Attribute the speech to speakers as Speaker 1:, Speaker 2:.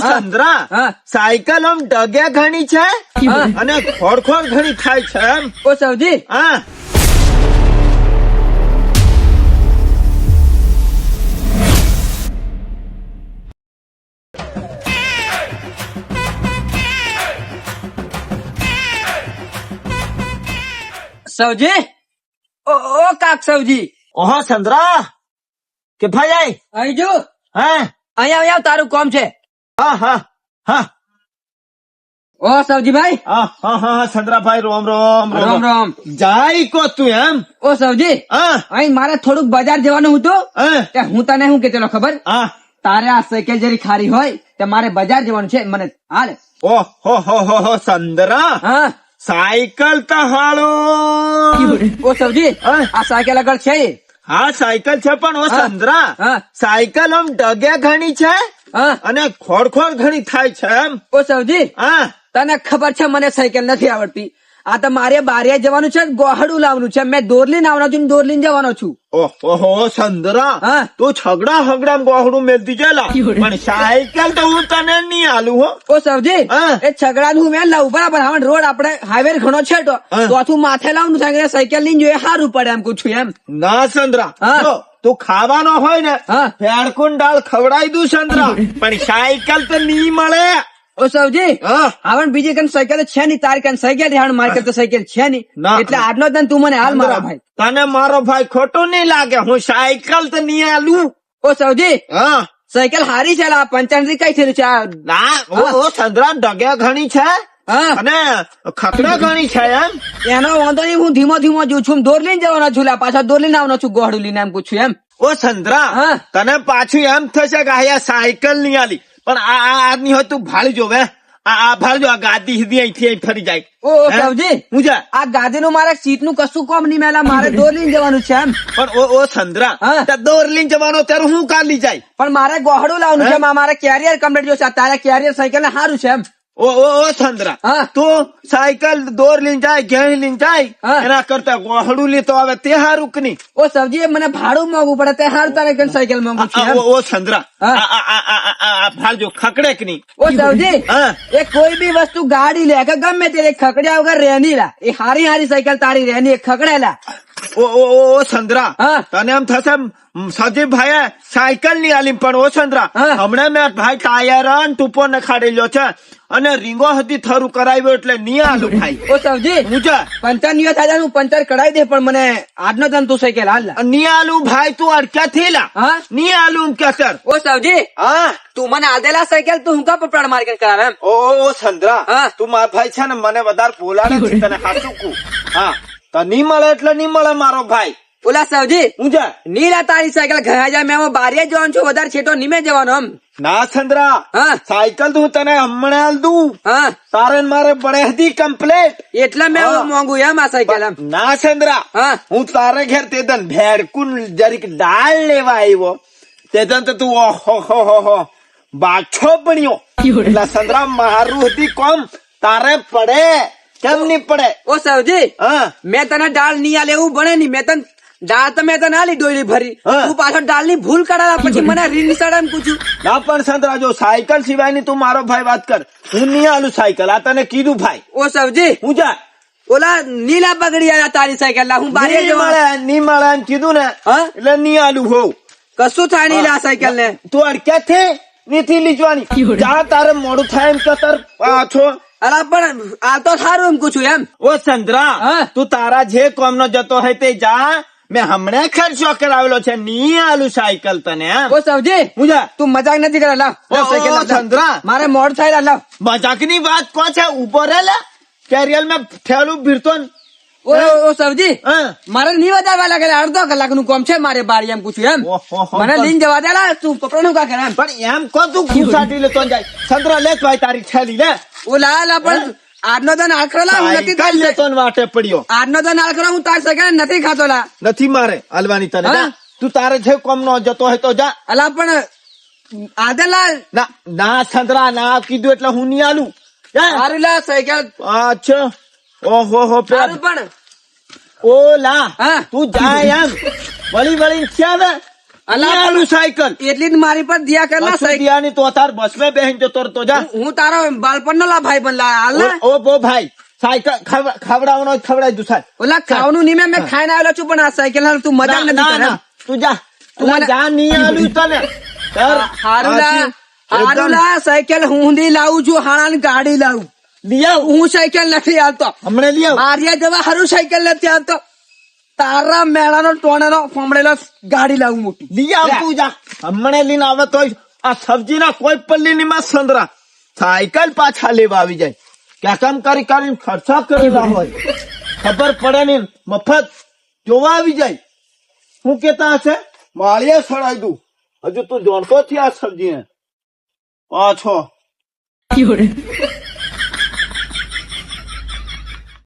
Speaker 1: Chandra cycle આમ ડગ્યા ઘણી છે અને ખોડ ઘણી થાય છે એમ.
Speaker 2: ઓ સૌજી
Speaker 1: હા
Speaker 2: સૌજી ઓ કાક સૌજી
Speaker 1: ઓહો ચંદ્રા કે ભાઈ
Speaker 2: અહીં જો
Speaker 1: હા
Speaker 2: અહીંયા તારું કામ છે.
Speaker 1: હા હા હા
Speaker 2: ઓ સૌજીભાઈ
Speaker 1: હા ચંદ્રાભાઈ રોમ રોમ
Speaker 2: રામ રામ.
Speaker 1: જાય કો તું એમ.
Speaker 2: ઓ સૌજી
Speaker 1: હા
Speaker 2: અહીં મારે થોડુંક બજાર જવાનું હતું તે હું તને શું કેતેલો ખબર
Speaker 1: હા
Speaker 2: તારે આ સાયકલ જરી ખારી હોય તે મારે બજાર જવાનું છે મને હાલ.
Speaker 1: ઓહો ચંદ્રા
Speaker 2: હા
Speaker 1: સાયકલ તો હાલો.
Speaker 2: ઓ સૌજી આ સાયકલ આગળ છે.
Speaker 1: હા સાયકલ છે પણ ઓ ચંદ્રા
Speaker 2: હા
Speaker 1: સાયકલ આમ ડગ્યા ઘણી છે
Speaker 2: હા
Speaker 1: અને ખોડ ઘણી થાય છે એમ.
Speaker 2: ઓ સૌજી
Speaker 1: હા
Speaker 2: તને ખબર છે મને સાયકલ નથી આવડતી. આ તો મારે બારે જવાનું છે ગોહડું લાવવાનું છે. મેં દોરલીને આવવાનો છું દોરલીને જવાનો છું.
Speaker 1: ઓહો ચંદ્રા
Speaker 2: હા.
Speaker 1: તું છગડા હગડા ગોહડું મેલતી જલા પણ સાયકલ તો હું તને નહીં આલું હો.
Speaker 2: ઓ સૌજી
Speaker 1: હા.
Speaker 2: એ છગડાનું હું મેં લાવું બરાબર. હવે રોડ આપણે હાઈવે ઘણો છે તો
Speaker 1: હા.
Speaker 2: ચોથું માથે લાવવાનું છે સાયકલ લઈને જોઈએ સારું પડે એમ પૂછું એમ.
Speaker 1: ના ચંદ્રા
Speaker 2: હા.
Speaker 1: જો, તું ખાવાનો હોય ને
Speaker 2: હા.
Speaker 1: ભેડકુન દાળ ખવડાવી દઉં ચંદ્રા પણ સાયકલ તો નહીં મળે.
Speaker 2: ઓ સૌજી
Speaker 1: હા
Speaker 2: હવે બીજી કઈ સાયકલ છે નહીં. તારી કઈ સાયકલ છે મારી કઈ તો સાયકલ છે નહીં
Speaker 1: ના.
Speaker 2: એટલે આજનો તને તું મને હાલ મારા ભાઈ.
Speaker 1: તને મારો ભાઈ ખોટું નહીં લાગે હું સાયકલ તો નહીં આલું.
Speaker 2: ઓ સૌજી
Speaker 1: હા
Speaker 2: સાયકલ હારી છે લા પંચાણથી કઈ થયેલું છે આ?
Speaker 1: ના ઓ ચંદ્રા ડગ્યા ઘણી છે
Speaker 2: હા
Speaker 1: અને ખકડા ઘણી છે એમ.
Speaker 2: એનો વાંધો નહીં. હું ધીમો જઉં છું. દોર લઈને જવાનો છું લા પાછા દોર લઈને આવવાનો છું ગોહડું લઈને એમ પૂછું એમ.
Speaker 1: ઓ ચંદ્રા
Speaker 2: હા.
Speaker 1: તને પાછું એમ થશે કે આ સાયકલ નહીં આલી પણ આદમી હોય તું ભાળી જો આ ભાળજો આ ગાદી સીધી અહીંથી અહીં ફરી જાય.
Speaker 2: ઓ
Speaker 1: હે?
Speaker 2: સૌજી
Speaker 1: હું જા
Speaker 2: આ ગાદીનું મારે સીટનું કશું કામ નહીં મેલા. મારે દોર લઈને જવાનું છે એમ.
Speaker 1: પણ ઓ ચંદ્રા
Speaker 2: હા.
Speaker 1: ત્યાં દોર લઈને જવાનો ત્યારે હું કાઢી જાય.
Speaker 2: પણ મારે ગોહડું લાવવાનું છે. મારે કેરિયર કમ્પ્લીટ જોશે. તારે કેરિયર સાયકલ ને સારું છે એમ.
Speaker 1: ઓ ચંદ્રા
Speaker 2: હા.
Speaker 1: તું સાયકલ દોર લઈને જાય ઘેર લઈને જાય
Speaker 2: હા.
Speaker 1: એના કરતા ગોહડું લેતો આવે તે હારું કે નહીં.
Speaker 2: ઓ સબ્જી એ મને ભાડું માંગવું પડે તે હારું તારે કઈ સાયકલ માંગવું છે એમ.
Speaker 1: ઓ ચંદ્રા
Speaker 2: હા.
Speaker 1: આ ભાળજો ખકડે કે નહીં.
Speaker 2: ઓ સબ્જી
Speaker 1: હા.
Speaker 2: એ કોઈ બી વસ્તુ ગાડી લે કે ગમે તે ખકડ્યા વગર રેની લા. એ હારી સાયકલ તારી રેની એ ખકડેલા.
Speaker 1: ઓ ચંદ્રા
Speaker 2: હા.
Speaker 1: તને એમ થશે સજીવ ભાઈ સાયકલ ની આલી પણ ઓ ચંદ્રા
Speaker 2: હા.
Speaker 1: હમણાં મેં ભાઈ ટાયર અને ટૂંપો નખાડેલો છે અને રીંગો હતી થરું કરાવ્યો એટલે નહીં આલું ભાઈ.
Speaker 2: ઓ સબ્જી
Speaker 1: હું જા
Speaker 2: પંચર ની થાય હું પંચર કઢાવી દે પણ મને આજનો તને તું સાયકલ હાલ લા.
Speaker 1: નહીં આલું ભાઈ તું અડક્યા થયેલા
Speaker 2: હા
Speaker 1: નહીં આલું કેસર.
Speaker 2: ઓ સબ્જી
Speaker 1: હા
Speaker 2: તું મને આદેલા સાયકલ તું હું કા પપડાડ માર્કેટ કરાવે એમ.
Speaker 1: ઓ ચંદ્રા
Speaker 2: હા.
Speaker 1: તું મારા ભાઈ છે ને મને વધારે બોલાડે છે તને સાચું કહું. હા તો નહીં મળે એટલે નહીં મળે મારો ભાઈ.
Speaker 2: ઓલા સબ્જી
Speaker 1: હું જા
Speaker 2: નીલા તારી સાયકલ ગયા જાય મેં બારે જવાનું છું વધારે છેટો નીમે જવાનો એમ.
Speaker 1: ના ચંદ્રા
Speaker 2: હા
Speaker 1: સાયકલ તો હું તને હમણાં આલ દઉં
Speaker 2: હા
Speaker 1: તારે ને મારે પડે હતી કમ્પ્લેટ.
Speaker 2: એટલે મેં
Speaker 1: હા.
Speaker 2: માંગુ એમ આ સાયકલ એમ.
Speaker 1: ના ચંદ્રા
Speaker 2: હા
Speaker 1: હું તારે ઘેર તે દન ભેડકુન જરીક દાળ લેવા આવ્યો તે દન તો તું ઓહો બાછો બન્યો એટલે ચંદ્રા મારું હતી કોમ તારે પડે કેમ નહીં પડે.
Speaker 2: ઓ સૌજી
Speaker 1: હા
Speaker 2: મેં તને દાળ નહીં આલે એવું ભણે નહીં. મેં તને દાળ તો મેં તને આલી ડોયલી ભરી.
Speaker 1: હા.
Speaker 2: તું પાછો દાળ ની ભૂલ કરાવ્યા પછી મને રીન સડમ પૂછ્યું.
Speaker 1: ના પણ ચંદ્રા જો સાયકલ સિવાયની તું મારો ભાઈ વાત કર હું નહીં આલું સાયકલ આ તને કીધું ભાઈ.
Speaker 2: ઓ સૌજી
Speaker 1: હું જા
Speaker 2: ઓલા નીલા બગડી આયા તારી સાયકલ લા. હું બારે
Speaker 1: નહીં
Speaker 2: જવાનું.
Speaker 1: મળે નહીં મળે એમ કીધું ને
Speaker 2: હા
Speaker 1: એટલે નહીં આલું હોવ.
Speaker 2: કશું થાય નહીં લા સાયકલ ને.
Speaker 1: તું અડક્યા છે નથી લીજવાની જા તારે મોડું થાય એમ કે તાર પાછો.
Speaker 2: અલા પણ આ તો સારું એમ પૂછું એમ.
Speaker 1: ઓ ચંદ્રા
Speaker 2: હા.
Speaker 1: તું તારા જે કોમ નો જતો હોય તે જા મેં હમણાં ખર્ચો કરાવેલો છે નહીં આલું સાયકલ તને એમ.
Speaker 2: ઓ સૌજી
Speaker 1: હું જા
Speaker 2: તું મજાક નથી કરે લાવ
Speaker 1: ઓ,
Speaker 2: સાયકલ
Speaker 1: ઓ,
Speaker 2: લાવ.
Speaker 1: ચંદ્રા.
Speaker 2: મારે મોડ થાય લાવ.
Speaker 1: મજાક ની વાત કો છે ઉભો રે લે કેરિયર મેં ઠેલું ભીરતો ને.
Speaker 2: ઓ સૌજી
Speaker 1: હા.
Speaker 2: મારે નહીં વધારવા લાગે અડધો કલાક નું કામ છે મારે બારી એમ પૂછ્યું એમ.
Speaker 1: ઓહો,
Speaker 2: મને
Speaker 1: પણ-
Speaker 2: લઈને જવા દે લા. તું પકડનું કા કરે એમ.
Speaker 1: પણ એમ કો તું ઘૂસાટી લેતો ને જાય ચંદ્રા લે ભાઈ તારી ઠેલી લે
Speaker 2: ઓલા લા પણ આજનો તો આખરો લા હું નથી
Speaker 1: સાયકલ લેતો ને વાટે પડ્યો
Speaker 2: આજનો તો આખરો હું તાર સાયકલ નથી ખાતો લા.
Speaker 1: નથી મારે હાલવાની તને
Speaker 2: હા?
Speaker 1: જા. તું તારે જે કોમ નો જતો હોય તો જા.
Speaker 2: અલા પણ આદેલા
Speaker 1: ના ચંદ્રા ના કીધું એટલે હું નહીં આલું. જા.
Speaker 2: સારું લા સાયકલ
Speaker 1: અચ્છા ઓહો
Speaker 2: સારું પણ
Speaker 1: ઓલા
Speaker 2: હા.
Speaker 1: તું જાય એમ વળી ક્યાં
Speaker 2: અલા,
Speaker 1: નહીં આલું સાયકલ
Speaker 2: એટલી જ મારી પર દિયા કર ના
Speaker 1: કશું
Speaker 2: સાયકલ
Speaker 1: દિયાની તો તાર બસ માં બેહીને જતો રહો તો જા
Speaker 2: હું તારો બાળપણ નો લા ભાઈ પણ લા હાલ ને
Speaker 1: ઓ બો ભાઈ સાયકલ ખવડાવવાનો હોય તો ખવડાવી દઉં સાહેબ
Speaker 2: ઓલા ખાવાનું નહીં મેં ખાઈને આવેલો છું પણ આ સાયકલ હાલ તું મજા નથી
Speaker 1: ના
Speaker 2: કરે
Speaker 1: ના તું જા
Speaker 2: તું મને-
Speaker 1: જા નહીં આલું તને
Speaker 2: હારું લા સાયકલ હું લાવું છું હાણા ગાડી લાવું
Speaker 1: લઈ આવ
Speaker 2: હું સાયકલ નથી આવતો
Speaker 1: હમણાં લઈ આવ
Speaker 2: મારિયા જવા હારું સાયકલ નથી આવતો તારા મેળાનો ટોણેનો ફોમડેલો ગાડી લાવું મોટી
Speaker 1: લઈ આવ તું જા હમણાં લઈને આવે તો આ સબ્જી ના કોઈ પલ્લી ની માં સંદરા સાયકલ પાછા લેવા આવી જાય ક્યાં કામ કરીને ખર્ચા કરેલા હોય ખબર પડે નહીં મફત જોવા આવી જાય શું કેતા હશે માળીએ સડાઈ દઉં હજુ તું જોણતો થી આ સબ્જી ને પાછો